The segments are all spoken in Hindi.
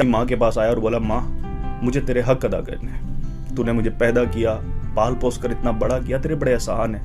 माँ के पास आया और बोला, माँ मुझे तेरे हक अदा करने हैं, तूने मुझे पैदा किया, पाल पोस कर इतना बड़ा किया, तेरे बड़े एहसान है,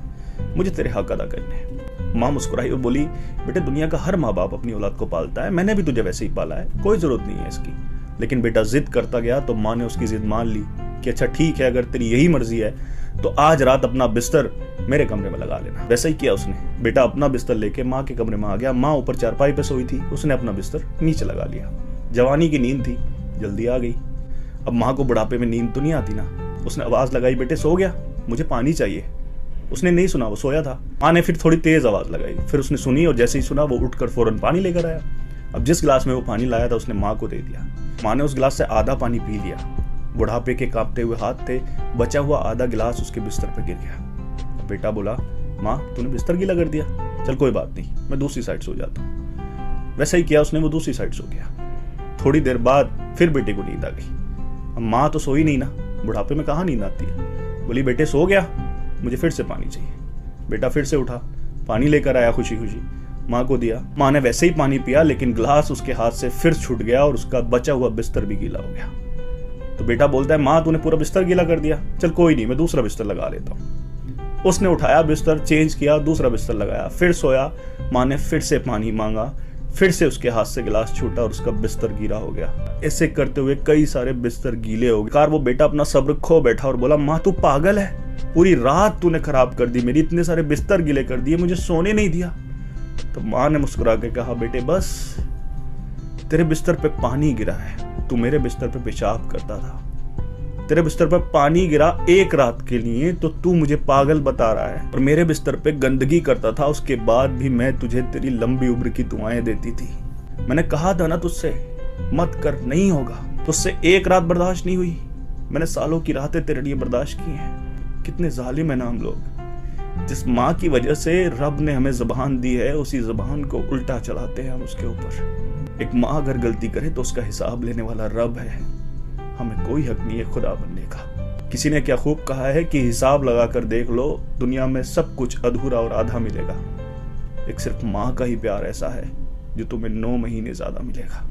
मुझे तेरे हक अदा करने हैं। माँ मुस्कुराई और बोली, बेटे दुनिया का हर माँ बाप अपनी औलाद को पालता है, मैंने भी तुझे वैसे ही पाला है, कोई जरूरत नहीं है इसकी। लेकिन बेटा जिद करता गया तो माँ ने उसकी जिद मान ली कि अच्छा ठीक है, अगर तेरी यही मर्जी है तो आज रात अपना बिस्तर मेरे कमरे में लगा लेना। वैसा ही किया उसने। बेटा अपना बिस्तर लेके माँ के कमरे में आ गया। माँ ऊपर चारपाई पे सोई थी, उसने अपना बिस्तर नीचे लगा लिया। जवानी की नींद थी, जल्दी आ गई। अब माँ को बुढ़ापे में नींद तो नहीं आती ना। उसने आवाज लगाई, बेटे सो गया, मुझे पानी चाहिए। उसने नहीं सुना, वो सोया था। माँ ने फिर थोड़ी तेज आवाज लगाई, फिर उसने सुनी और जैसे ही सुना वो उठकर फौरन पानी लेकर आया। अब जिस गिलास में वो पानी लाया था उसने माँ को दे दिया। माँ ने उस गिलास से आधा पानी पी लिया। बुढ़ापे के कांपते हुए हाथ थे, बचा हुआ आधा गिलास उसके बिस्तर पर गिर गया। बेटा बोला, माँ तूने बिस्तर गीला कर दिया, चल कोई बात नहीं, मैं दूसरी साइड सो जाता हूँ। वैसा ही किया उसने, वो दूसरी साइड सो गया। थोड़ी देर बाद फिर बेटे को नींद आ गई। अब माँ तो सोई नहीं ना, बुढ़ापे में कहाँ नींद आती है। बोली, बेटे सो गया, मुझे फिर से पानी चाहिए। बेटा फिर से उठा, पानी लेकर आया, खुशी खुशी माँ को दिया। माँ ने वैसे ही पानी पिया, लेकिन गिलास उसके हाथ से फिर छूट गया और उसका बचा हुआ बिस्तर भी गीला हो गया। तो बेटा बोलता है, माँ तूने पूरा बिस्तर गीला कर दिया, चल कोई नहीं, मैं दूसरा बिस्तर लगा लेता हूँ। उसने उठाया बिस्तर, चेंज किया, दूसरा बिस्तर लगाया, फिर सोया। माँ ने फिर से पानी मांगा, फिर से उसके हाथ से गिलास छूटा और उसका बिस्तर गीला हो गया। ऐसे करते हुए कई सारे बिस्तर गीले हो गए। वो बेटा अपना सब्र खो बैठा और बोला, माँ तू पागल है, पूरी रात तूने खराब कर दी मेरी, इतने सारे बिस्तर गीले कर दिए, मुझे सोने नहीं दिया। तो माँ ने मुस्कुरा के कहा, बेटे बस तेरे बिस्तर पे पानी गिरा है, तू मेरे बिस्तर पे पेशाब करता था, तेरे बिस्तर पर पानी गिरा एक रात के लिए तो तू मुझे पागल बता रहा है, और मेरे बिस्तर पे गंदगी करता था, उसके बाद भी मैं तुझे तेरी लंबी उम्र की दुआएं देती थी। मैंने कहा था ना तुझसे मत कर, नहीं होगा। तुझसे एक रात बर्दाश्त नहीं हुई, मैंने सालों की रातें तेरे लिए बर्दाश्त की हैं। कितने जालिम है ना हम लोग। जिस माँ की वजह से रब ने हमें जुबान दी है, उसी जुबान को उल्टा चलाते हैं हम उसके ऊपर। एक माँ अगर गलती करे तो उसका हिसाब लेने वाला रब है, हमें कोई हक नहीं है खुदा बनने का। किसी ने क्या खूब कहा है कि हिसाब लगाकर देख लो, दुनिया में सब कुछ अधूरा और आधा मिलेगा, एक सिर्फ माँ का ही प्यार ऐसा है जो तुम्हें 9 महीने ज्यादा मिलेगा।